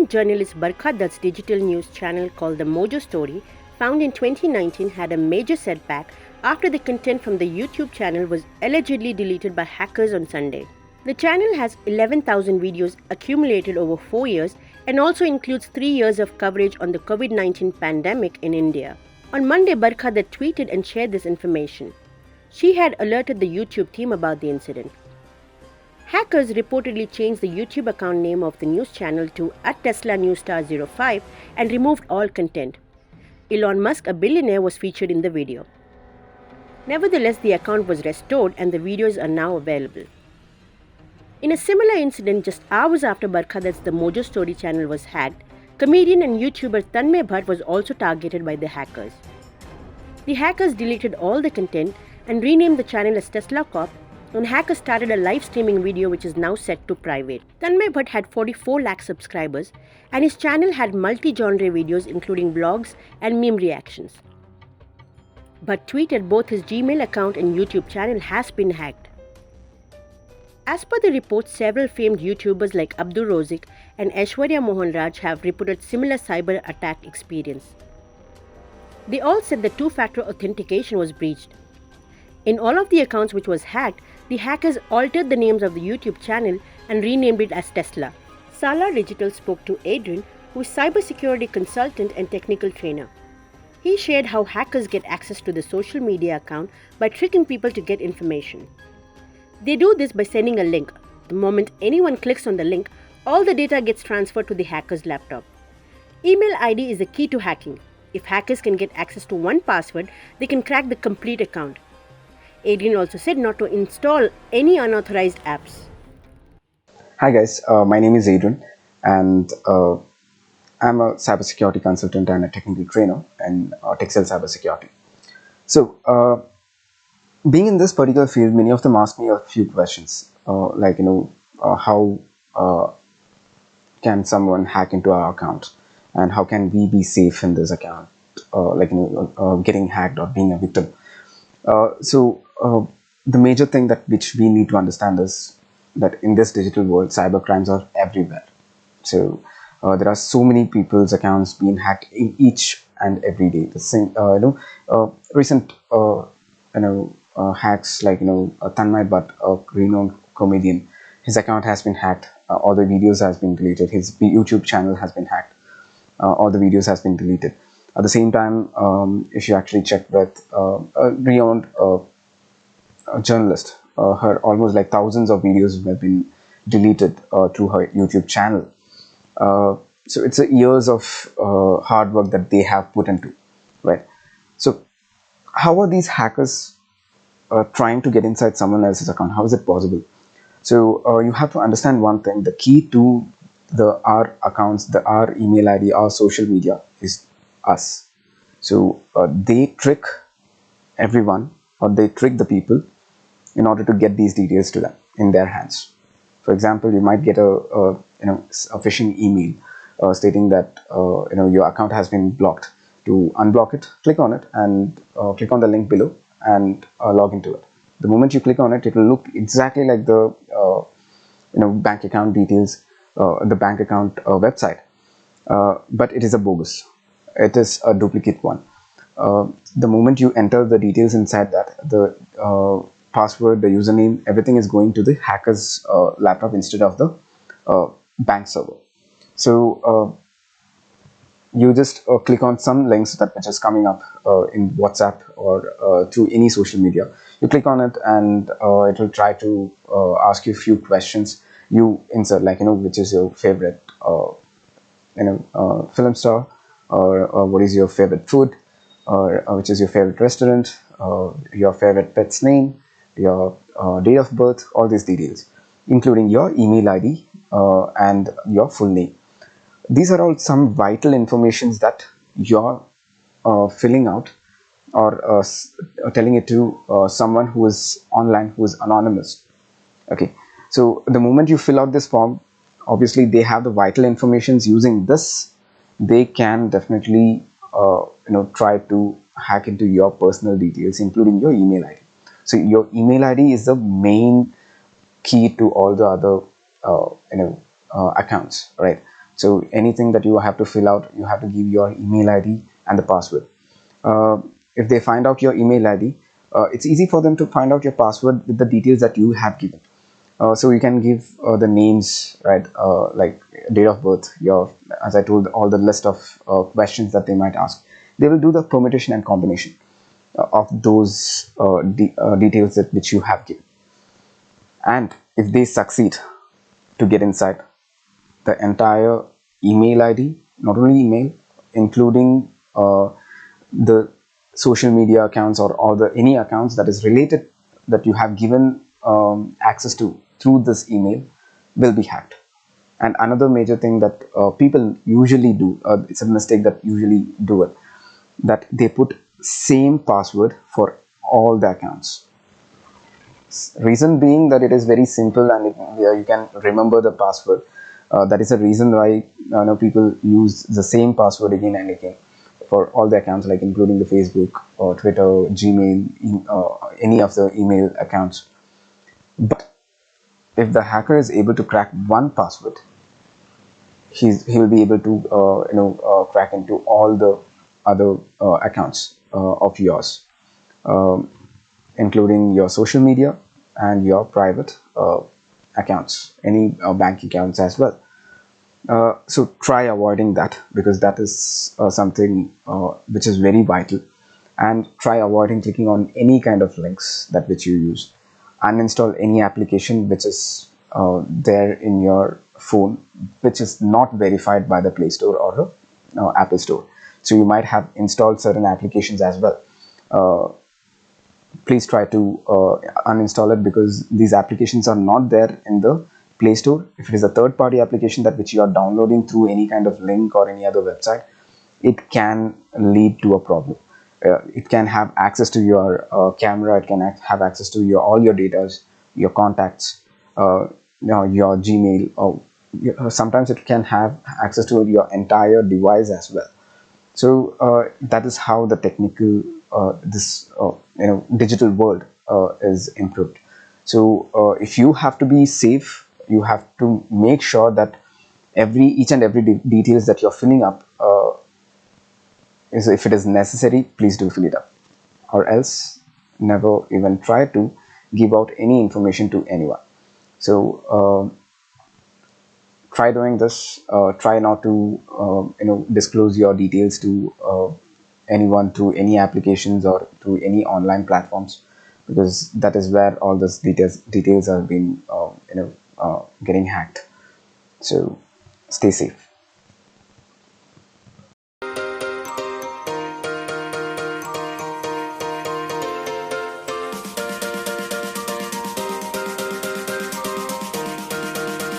Independent journalist Barkha Dutt's digital news channel called The Mojo Story, found in 2019, had a major setback after the content from the YouTube channel was allegedly deleted by hackers on Sunday. The channel has 11,000 videos accumulated over 4 years and also includes 3 years of coverage on the COVID-19 pandemic in India. On Monday, Barkha Dutt tweeted and shared this information. She had alerted the YouTube team about the incident. Hackers reportedly changed the YouTube account name of the news channel to @TeslaNewsStar05 and removed all content. Elon Musk, a billionaire, was featured in the video. Nevertheless, the account was restored and the videos are now available. In a similar incident, just hours after Barkha Dutt's The Mojo Story channel was hacked, comedian and YouTuber Tanmay Bhat was also targeted by the hackers. The hackers deleted all the content and renamed the channel as Tesla Corp, and hackers started a live streaming video which is now set to private. Tanmay Bhat had 44 lakh subscribers and his channel had multi-genre videos including vlogs and meme reactions. Bhat tweeted both his Gmail account and YouTube channel has been hacked. As per the reports, several famed YouTubers like Abdul Rozik and Aishwarya Mohanraj have reported similar cyber attack experience. They all said that two-factor authentication was breached. In all of the accounts which was hacked, the hackers altered the names of the YouTube channel and renamed it as Tesla. Sala Digital spoke to Adrian, who is cybersecurity consultant and technical trainer. He shared how hackers get access to the social media account by tricking people to get information. They do this by sending a link. The moment anyone clicks on the link, all the data gets transferred to the hacker's laptop. Email ID is the key to hacking. If hackers can get access to one password, they can crack the complete account. Adrian also said not to install any unauthorized apps. Hi guys, my name is Adrian and I'm a cybersecurity consultant and a technical trainer in textile cybersecurity. So, being in this particular field, many of them ask me a few questions, how can someone hack into our account, and how can we be safe in this account, getting hacked or being a victim. The major thing which we need to understand is that in this digital world, cyber crimes are everywhere. So there are so many people's accounts being hacked in each and every day. The same, recent hacks like Tanmay Bhat, a renowned comedian, his account has been hacked. All the videos has been deleted. His YouTube channel has been hacked. All the videos has been deleted. At the same time, if you actually check with a renowned journalist, her almost like thousands of videos have been deleted through her YouTube channel. So it's years of hard work that they have put into, right? So how are these hackers trying to get inside someone else's account? How is it possible? So you have to understand one thing: the key to our accounts, our email ID, our social media is us. So they trick everyone, or they trick the people in order to get these details to them in their hands. For example, you might get a phishing email stating that your account has been blocked. To unblock it, click on it and click on the link below and log into it. The moment you click on it, it will look exactly like the bank account details, the bank account website, but it is a bogus. It is a duplicate one. The moment you enter the details inside that, the password, the username, everything is going to the hacker's laptop instead of the bank server. So you just click on some links which is coming up in WhatsApp or through any social media. You click on it and it will try to ask you a few questions. You insert which is your favorite film star, or what is your favorite food, or which is your favorite restaurant, your favorite pet's name, your date of birth, all these details, including your email ID and your full name. These are all some vital informations that you're filling out or telling it to someone who is online, who is anonymous. Okay, so the moment you fill out this form, obviously they have the vital informations. Using this, they can definitely try to hack into your personal details, including your email ID. So your email ID is the main key to all the other accounts, right? So anything that you have to fill out, you have to give your email ID and the password. If they find out your email ID, it's easy for them to find out your password with the details that you have given. So you can give the names, right? Like date of birth, your, as I told, all the list of questions that they might ask. They will do the permutation and combination of those details that which you have given. And if they succeed to get inside, the entire email ID, not only email, including the social media accounts, or the any accounts that is related, that you have given access to through this email, will be hacked. And another major thing that people usually do, it's a mistake that usually do it, that they put same password for all the accounts. Reason being that it is very simple, and you can remember the password. That is a reason why people use the same password again and again for all the accounts, like including the Facebook or Twitter, Gmail, any of the email accounts. But if the hacker is able to crack one password, he will be able to crack into all the other accounts of yours, um, including your social media and your private accounts, any bank accounts as well. So try avoiding that, because that is something which is very vital. And try avoiding clicking on any kind of links that which you use. Uninstall any application which is there in your phone which is not verified by the Play Store or the Apple Store. So you might have installed certain applications as well. Please try to uninstall it, because these applications are not there in the Play Store. If it is a third-party application that which you are downloading through any kind of link or any other website, it can lead to a problem. It can have access to your camera. It can have access to your all your data, your contacts, your Gmail, or sometimes it can have access to your entire device as well. So that is how the technical this digital world is improved. So if you have to be safe, you have to make sure that each and every details that you're filling up is, if it is necessary, please do fill it up, or else never even try to give out any information to anyone. So try doing this. Try not to disclose your details to anyone through any applications or through any online platforms, because that is where all those details are being getting hacked. So stay safe.